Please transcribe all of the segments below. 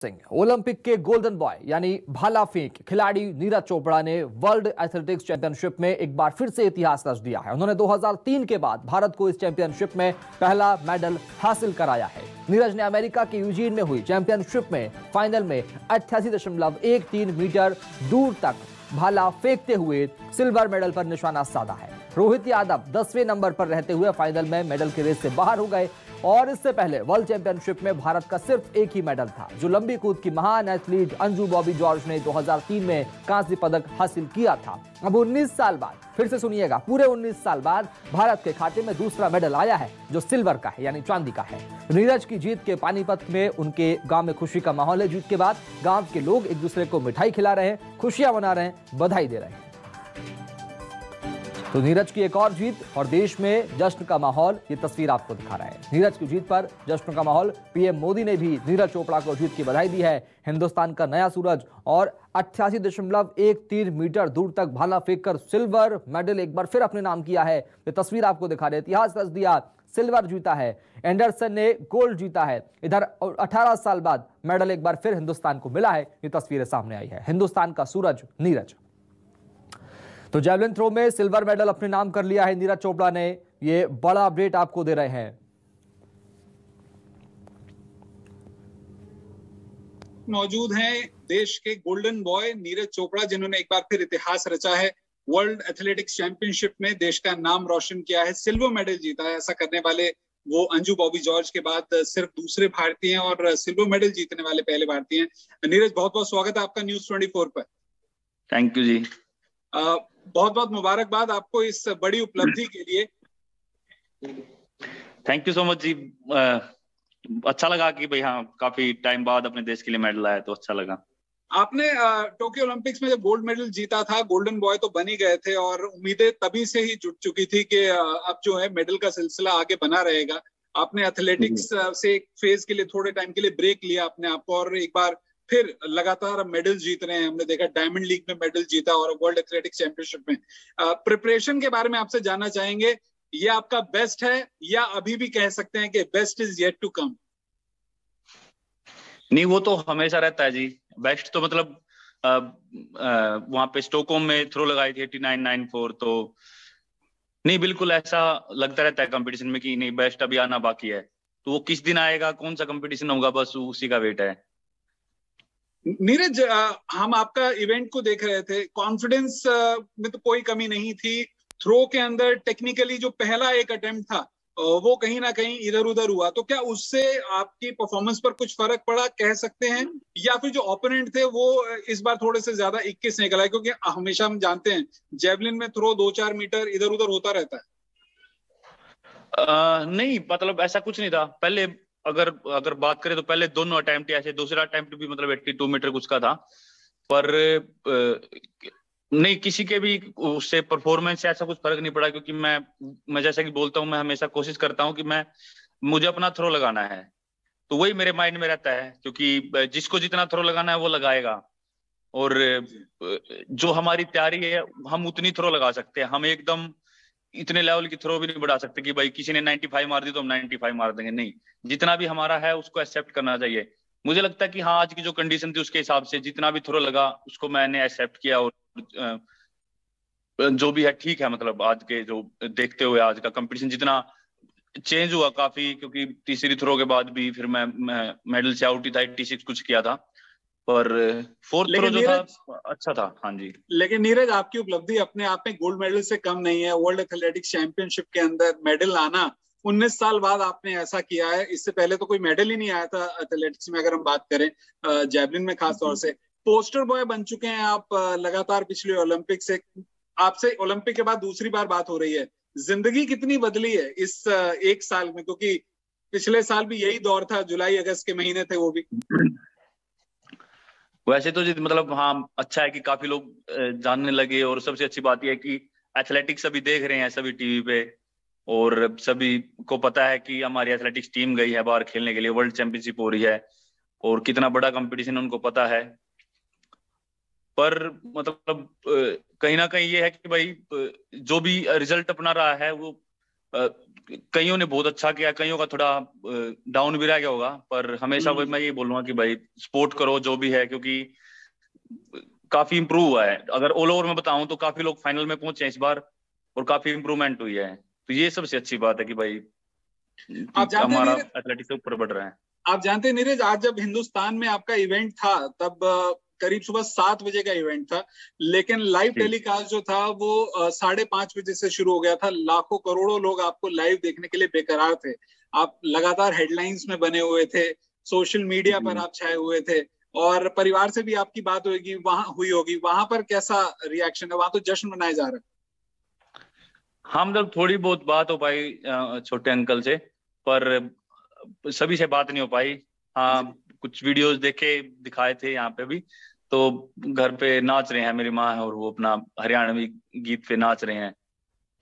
Singh. Olympic के golden boy यानी भाला फेंक खिलाड़ी नीरज चोपड़ा ने वर्ल्ड एथलेटिक्स चैंपियनशिप में एक बार फिर से इतिहास रच दिया है। उन्होंने 2003 के बाद भारत को इस चैंपियनशिप में पहला मेडल हासिल कराया है। नीरज ने अमेरिका के यूजीन में हुई चैंपियनशिप में फाइनल में 88.13 मीटर दूर तक भाला फेंकते हुए सिल्वर मेडल पर निशाना साधा है। रोहित यादव 10वें नंबर पर रहते हुए फाइनल में मेडल की रेस से बाहर हो गए और इससे पहले वर्ल्ड चैंपियनशिप में भारत का सिर्फ एक ही मेडल था, जो लंबी कूद की महान एथलीट अंजू बॉबी जॉर्ज ने 2003 में कांस्य पदक हासिल किया था। अब 19 साल बाद, फिर से सुनिएगा, पूरे 19 साल बाद भारत के खाते में दूसरा मेडल आया है, जो सिल्वर का है यानी चांदी का है। नीरज की जीत के पानीपत में उनके गांव में खुशी का माहौल है। जीत के बाद गांव के लोग एक दूसरे को मिठाई खिला रहे हैं, खुशियां मना रहे हैं, बधाई दे रहे हैं। तो नीरज की एक और जीत और देश में जश्न का माहौल, ये तस्वीर आपको दिखा रहा है। नीरज की जीत पर जश्न का माहौल। पीएम मोदी ने भी नीरज चोपड़ा को जीत की बधाई दी है। हिंदुस्तान का नया सूरज और 88.13 मीटर दूर तक भाला फेंककर सिल्वर मेडल एक बार फिर अपने नाम किया है। ये तस्वीर आपको दिखा रहे, इतिहास रच दिया, सिल्वर जीता है। एंडरसन ने गोल्ड जीता है। इधर 18 साल बाद मेडल एक बार फिर हिंदुस्तान को मिला है। ये तस्वीरें सामने आई है। हिंदुस्तान का सूरज नीरज। तो जैवलिन थ्रो में सिल्वर मेडल अपने नाम कर लिया है नीरज चोपड़ा ने। ये बड़ा अपडेट आपको दे रहे हैं। मौजूद हैं देश के गोल्डन बॉय नीरज चोपड़ा, जिन्होंने एक बार फिर इतिहास रचा है। वर्ल्ड एथलेटिक्स चैंपियनशिप में देश का नाम रोशन किया है, सिल्वर मेडल जीता है। ऐसा करने वाले वो अंजू बॉबी जॉर्ज के बाद सिर्फ दूसरे भारतीय हैं और सिल्वर मेडल जीतने वाले पहले भारतीय हैं। नीरज, बहुत बहुत स्वागत है आपका न्यूज 24 पर। थैंक यू जी। बहुत बहुत मुबारकबाद आपको इस बड़ी उपलब्धि के लिए। थैंक यू सो मच जी। अच्छा लगा कि भाई हाँ, काफी टाइम बाद अपने देश के लिए मेडल आया, तो अच्छा लगा। आपने टोक्यो ओलंपिक्स में जब गोल्ड मेडल जीता था, गोल्डन बॉय तो बन ही गए थे और उम्मीदें तभी से ही जुट चुकी थी कि अब जो है मेडल का सिलसिला आगे बना रहेगा। आपने एथलेटिक्स से एक फेज के लिए, थोड़े टाइम के लिए ब्रेक लिया अपने आप को और एक बार फिर लगातार मेडल जीत रहे हैं। हमने देखा डायमंड लीग में मेडल जीता और वर्ल्ड एथलेटिक्स चैंपियनशिप में। प्रिपरेशन के बारे में आपसे जानना चाहेंगे, ये आपका बेस्ट है या अभी भी कह सकते हैं कि best is yet to come? नहीं, वो तो हमेशा रहता है जी। बेस्ट तो मतलब वहां पे स्टॉकहोम में थ्रो लगाई थी 89.94, तो नहीं, बिल्कुल ऐसा लगता रहता है कंपटीशन में कि नहीं, बेस्ट अभी आना बाकी है। तो वो किस दिन आएगा, कौन सा कंपटीशन होगा, बस उसी का वेट है। नीरज, हम आपका इवेंट को देख रहे थे, कॉन्फिडेंस में तो कोई कमी नहीं थी। थ्रो के अंदर टेक्निकली जो पहला एक अटेम्प्ट था वो कहीं ना कहीं इधर उधर हुआ, तो क्या उससे आपकी परफॉर्मेंस पर कुछ फर्क पड़ा कह सकते हैं, या फिर जो ओपोनेंट थे वो इस बार थोड़े से ज्यादा 21 निकल आए? क्योंकि हमेशा हम जानते हैं जेवलिन में थ्रो 2-4 मीटर इधर उधर होता रहता है। नहीं, मतलब ऐसा कुछ नहीं था। पहले अगर बात करें तो पहले दोनों अटेम्प्ट ऐसे, दूसरा अटेम्प्ट भी मतलब 82 मीटर कुछ का था, पर नहीं, किसी के भी उससे परफॉर्मेंस से ऐसा कुछ फर्क नहीं पड़ा। क्योंकि मैं जैसा कि बोलता हूँ, मैं हमेशा कोशिश करता हूँ कि मुझे अपना थ्रो लगाना है, तो वही मेरे माइंड में रहता है। क्योंकि जिसको जितना थ्रो लगाना है वो लगाएगा, और जो हमारी तैयारी है हम उतनी थ्रो लगा सकते हैं। हम एकदम इतने लेवल की थ्रो भी नहीं बढ़ा सकते कि भाई किसी ने 95 मार दी तो हम 95 मार देंगे। नहीं, जितना भी हमारा है उसको एक्सेप्ट करना चाहिए। मुझे लगता है कि हाँ, आज की जो कंडीशन थी उसके हिसाब से जितना भी थ्रो लगा उसको मैंने एक्सेप्ट किया, और जो भी है ठीक है। मतलब आज के जो देखते हुए आज का कंपटीशन जितना चेंज हुआ काफी, क्योंकि तीसरी थ्रो के बाद भी फिर मैं मेडल से आउट ही था, 86 कुछ किया था, पर फोर्थ थ्रो जो था अच्छा था। हाँ जी। लेकिन नीरज, आपकी उपलब्धि अपने आप में गोल्ड मेडल से कम नहीं है। वर्ल्ड एथलेटिक्स चैंपियनशिप के अंदर मेडल आना, 19 साल बाद आपने ऐसा किया है। इससे पहले तो कोई मेडल ही नहीं आया था एथलेटिक्स में, अगर हम बात करें जैवलिन में खास तौर से। पोस्टर बॉय बन चुके हैं आप लगातार पिछले ओलंपिक से। आपसे ओलंपिक के बाद दूसरी बार बात हो रही है। जिंदगी कितनी बदली है इस एक साल में? क्योंकि पिछले साल भी यही दौर था, जुलाई अगस्त के महीने थे वो भी। वैसे तो जी मतलब हाँ, अच्छा है कि काफी लोग जानने लगे, और सबसे अच्छी बात यह है कि एथलेटिक्स अभी देख रहे हैं सभी टीवी पे, और सभी को पता है कि हमारी एथलेटिक्स टीम गई है बाहर खेलने के लिए, वर्ल्ड चैंपियनशिप हो रही है, और कितना बड़ा कंपटीशन उनको पता है। पर मतलब कहीं ना कहीं ये है कि भाई जो भी रिजल्ट अपना रहा है वो कईयों ने बहुत अच्छा किया, कईयों का थोड़ा डाउन भी रह गया होगा, पर हमेशा मैं ये बोलूंगा कि भाई सपोर्ट करो जो भी है, क्योंकि काफी इंप्रूव हुआ है। अगर ऑल ओवर में बताऊं तो काफी लोग फाइनल में पहुंचे इस बार और काफी इंप्रूवमेंट हुई है, तो ये सबसे अच्छी बात है कि भाई हमारा एथलेटिक्स से ऊपर बढ़ रहा है। आप जानते हैं नीरज, आज जब हिंदुस्तान में आपका इवेंट था तब करीब सुबह 7 बजे का इवेंट था, लेकिन लाइव टेलीकास्ट जो था वो 5:30 बजे से शुरू हो गया था। लाखों करोड़ों लोग आपको लाइव देखने के लिए बेकरार थे। आप लगातार हेडलाइंस में बने हुए थे, सोशल मीडिया पर आप छाए हुए थे, और परिवार से भी आपकी बात हुई होगी। वहां पर कैसा रिएक्शन है? वहां तो जश्न मनाया जा रहा है। हाँ, मतलब थोड़ी बहुत बात हो पाई छोटे अंकल से, पर सभी से बात नहीं हो पाई। हाँ, कुछ वीडियोस दिखाए थे यहाँ पे भी, तो घर पे नाच रहे हैं मेरी माँ है, और वो अपना हरियाणवी गीत पे नाच रहे हैं,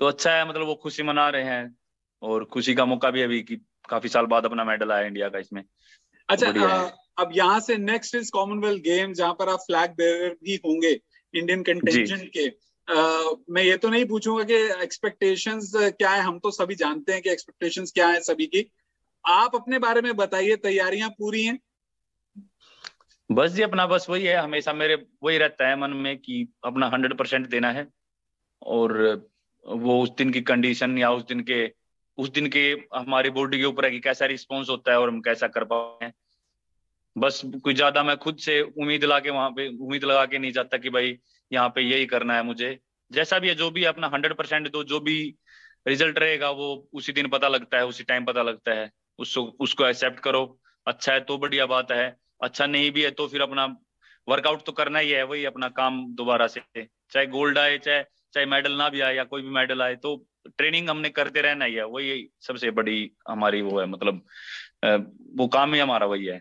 तो अच्छा है, मतलब वो खुशी मना रहे हैं, और खुशी का मौका भी है अभी कि काफी साल बाद अपना मेडल आया इंडिया का इसमें। अच्छा, अब यहाँ से नेक्स्ट इज कॉमनवेल्थ गेम, जहाँ पर आप फ्लैग बेयरर भी होंगे इंडियन कंटिजेंट के। मैं ये तो नहीं पूछूंगा कि एक्सपेक्टेशंस क्या है, हम तो सभी जानते हैं कि एक्सपेक्टेशंस क्या है सभी की। आप अपने बारे में बताइए, तैयारियां पूरी हैं? बस जी, अपना बस वही है, हमेशा मेरे वही रहता है मन में कि अपना 100% देना है, और वो उस दिन की कंडीशन या उस दिन के हमारी बॉडी के ऊपर है कि कैसा रिस्पॉन्स होता है और हम कैसा कर पाते हैं। बस कोई ज्यादा मैं खुद से उम्मीद लगा के नहीं जाता कि भाई यहाँ पे यही करना है मुझे। जैसा भी है, जो भी अपना 100% दो, जो भी रिजल्ट रहेगा वो उसी दिन पता लगता है, उसी टाइम पता लगता है। उसको एक्सेप्ट करो, अच्छा है तो बढ़िया बात है, अच्छा नहीं भी है तो फिर अपना वर्कआउट तो करना ही है, वही अपना काम दोबारा से, चाहे गोल्ड आए चाहे मेडल ना भी आए या कोई भी मेडल आए, तो ट्रेनिंग हमने करते रहना ही है, वही सबसे बड़ी हमारी वो है, मतलब वो काम ही हमारा वही है।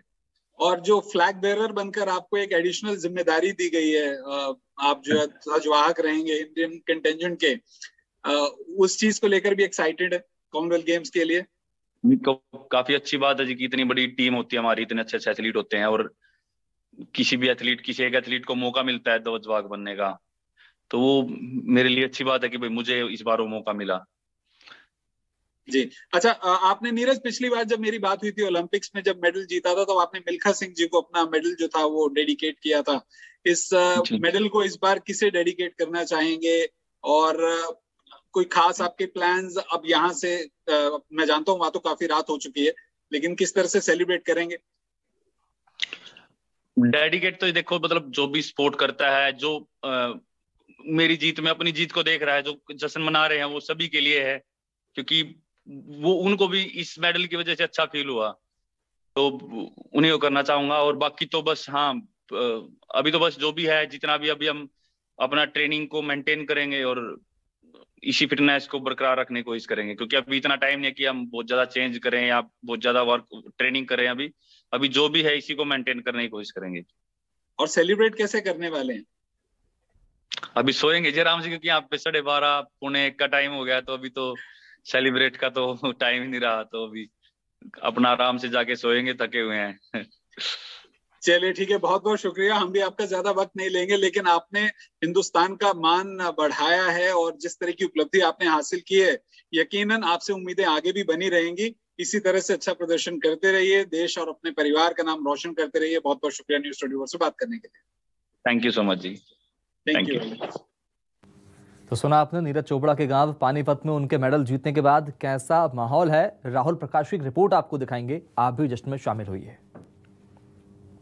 और जो फ्लैग बेयरर बनकर आपको एक एडिशनल जिम्मेदारी दी गई है, आप जो है ध्वजवाहक रहेंगे इंडियन कंटिजेंट के, उस चीज को लेकर भी एक्साइटेड है कॉमनवेल्थ गेम्स के लिए? काफी अच्छी बात है जी कि इतनी बड़ी टीम होती है हमारी, इतने अच्छे अच्छे एथलीट होते हैं, और किसी एक एथलीट को मौका मिलता है ध्वजवाहक बनने का, तो वो मेरे लिए अच्छी बात है कि भाई मुझे इस बार वो मौका मिला जी। अच्छा, आपने नीरज पिछली बार जब मेरी बात हुई थी ओलंपिक्स में, जब मेडल जीता था, तो आपने मिल्खा सिंह जी को अपना मेडल जो था वो डेडिकेट किया था। इस मेडल को इस बार किसे डेडिकेट करना चाहेंगे, और कोई खास आपके प्लान्स अब यहाँ से? मैं जानता हूँ वहां तो काफी रात हो चुकी है, लेकिन किस तरह से सेलिब्रेट करेंगे? डेडिकेट तो देखो, मतलब जो भी सपोर्ट करता है, जो मेरी जीत में अपनी जीत को देख रहा है, जो जश्न मना रहे हैं, वो सभी के लिए है, क्योंकि वो उनको भी इस मेडल की वजह से अच्छा फील हुआ, तो उन्हें करना चाहूंगा। और बाकी तो बस हाँ, अभी तो बस जो भी है, जितना भी अभी हम अपना ट्रेनिंग को मेंटेन करेंगे और इसी फिटनेस को बरकरार रखने की कोशिश करेंगे, क्योंकि अभी इतना टाइम नहीं है कि हम बहुत ज्यादा चेंज करें या बहुत ज्यादा वर्क ट्रेनिंग करें। अभी जो भी है इसी को मेंटेन करने की कोशिश करेंगे। और सेलिब्रेट कैसे करने वाले हैं? अभी सोएंगे जी आराम से, क्योंकि यहाँ पे 12:30 पौने 1 का टाइम हो गया, तो अभी तो सेलिब्रेट का तो टाइम ही नहीं रहा, तो अभी अपना आराम से जाके सोएंगे, थके हुए हैं। चलिए ठीक है, बहुत बहुत शुक्रिया। हम भी आपका ज्यादा वक्त नहीं लेंगे, लेकिन आपने हिंदुस्तान का मान बढ़ाया है, और जिस तरह की उपलब्धि आपने हासिल की है, यकीनन आपसे उम्मीदें आगे भी बनी रहेंगी। इसी तरह से अच्छा प्रदर्शन करते रहिए, देश और अपने परिवार का नाम रोशन करते रहिए। बहुत बहुत शुक्रिया न्यूज़ 24 से बात करने के लिए। Thank you so much ji. Thank you. तो सुना आपने नीरज चोपड़ा के गांव पानीपत में उनके मेडल जीतने के बाद कैसा माहौल है। राहुल प्रकाश की रिपोर्ट आपको दिखाएंगे, आप भी जश्न में शामिल होइए।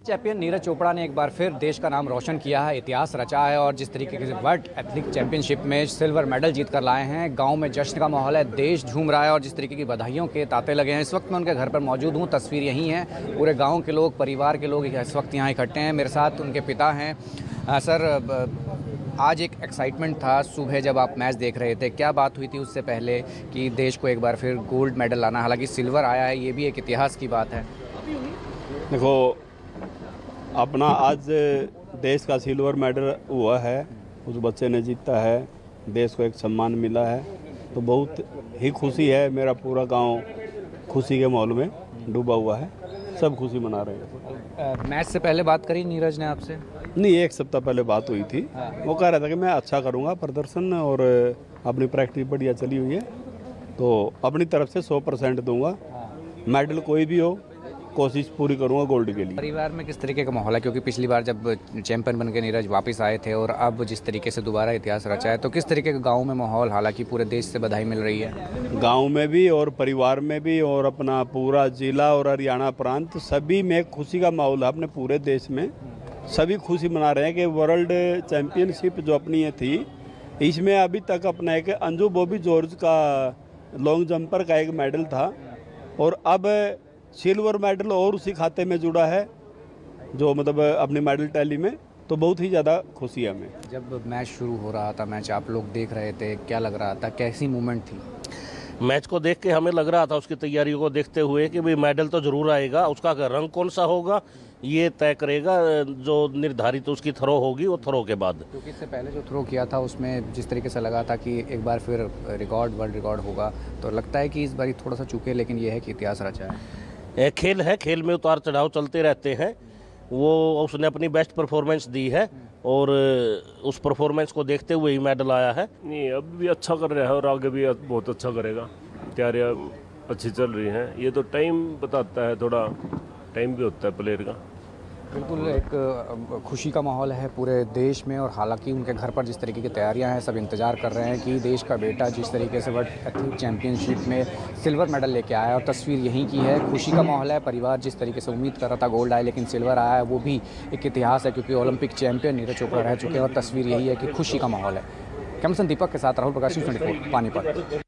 चैंपियन नीरज चोपड़ा ने एक बार फिर देश का नाम रोशन किया है, इतिहास रचा है, और जिस तरीके से वर्ल्ड एथलेटिक चैंपियनशिप में सिल्वर मेडल जीत कर लाए हैं, गांव में जश्न का माहौल है, देश झूम रहा है, और जिस तरीके की बधाइयों के तांते लगे हैं। इस वक्त मैं उनके घर पर मौजूद हूं, तस्वीर यही है, पूरे गांव के लोग, परिवार के लोग इस वक्त यहाँ इकट्ठे हैं। मेरे साथ उनके पिता हैं। सर, आज एक एक्साइटमेंट था सुबह जब आप मैच देख रहे थे, क्या बात हुई थी उससे पहले कि देश को एक बार फिर गोल्ड मेडल लाना? हालांकि सिल्वर आया है, ये भी एक इतिहास की बात है। देखो, अपना आज देश का सिल्वर मेडल हुआ है, उस बच्चे ने जीता है, देश को एक सम्मान मिला है, तो बहुत ही खुशी है। मेरा पूरा गांव खुशी के माहौल में डूबा हुआ है, सब खुशी मना रहे हैं। मैच से पहले बात करी नीरज ने आपसे? नहीं, 1 सप्ताह पहले बात हुई थी। वो कह रहा था कि मैं अच्छा करूंगा प्रदर्शन, और अपनी प्रैक्टिस बढ़िया चली हुई है, तो अपनी तरफ से 100% दूंगा। मेडल कोई भी हो, कोशिश पूरी करूंगा गोल्ड के लिए। परिवार में किस तरीके का माहौल है, क्योंकि पिछली बार जब चैंपियन बन के नीरज वापस आए थे और अब जिस तरीके से दोबारा इतिहास रचा है, तो किस तरीके का गांव में माहौल, हालांकि पूरे देश से बधाई मिल रही है? गांव में भी और परिवार में भी और अपना पूरा जिला और हरियाणा प्रांत सभी में खुशी का माहौल है। अपने पूरे देश में सभी खुशी मना रहे हैं कि वर्ल्ड चैंपियनशिप जो अपनी ये थी, इसमें अभी तक अपना एक अंजू बॉबी जॉर्ज का लॉन्ग जंपर का एक मेडल था और अब सिल्वर मेडल और उसी खाते में जुड़ा है, जो मतलब अपनी मेडल टैली में, तो बहुत ही ज़्यादा खुशी है हमें। जब मैच शुरू हो रहा था, मैच आप लोग देख रहे थे, क्या लग रहा था, कैसी मूवमेंट थी? मैच को देख के हमें लग रहा था, उसकी तैयारियों को देखते हुए, कि भाई मेडल तो जरूर आएगा। उसका रंग कौन सा होगा ये तय करेगा जो निर्धारित उसकी थ्रो होगी, वो थ्रो के बाद। क्योंकि इससे पहले जो थ्रो किया था उसमें जिस तरीके से लगा था कि एक बार फिर रिकॉर्ड, वर्ल्ड रिकॉर्ड होगा, तो लगता है कि इस बार थोड़ा सा चूके, लेकिन ये है कि इतिहास रचा है। खेल है, खेल में उतार चढ़ाव चलते रहते हैं। वो उसने अपनी बेस्ट परफॉर्मेंस दी है और उस परफॉर्मेंस को देखते हुए ही मेडल आया है। नहीं, अब भी अच्छा कर रहा है और आगे भी बहुत अच्छा करेगा। तैयारियां अच्छी चल रही हैं। ये तो टाइम बताता है, थोड़ा टाइम भी होता है प्लेयर का। बिल्कुल एक खुशी का माहौल है पूरे देश में, और हालांकि उनके घर पर जिस तरीके की तैयारियां हैं, सब इंतजार कर रहे हैं कि देश का बेटा जिस तरीके से वर्ल्ड एथलीट चैंपियनशिप में सिल्वर मेडल लेके आया, और तस्वीर यहीं की है। खुशी का माहौल है। परिवार जिस तरीके से उम्मीद कर रहा था गोल्ड आए, लेकिन सिल्वर आया है, वो भी एक इतिहास है, क्योंकि ओलंपिक चैंपियन नीरज चोपड़ा रह चुके हैं, और तस्वीर यही है कि खुशी का माहौल है। कैमसन दीपक के साथ राहुल प्रकाश, 24 पानीपत।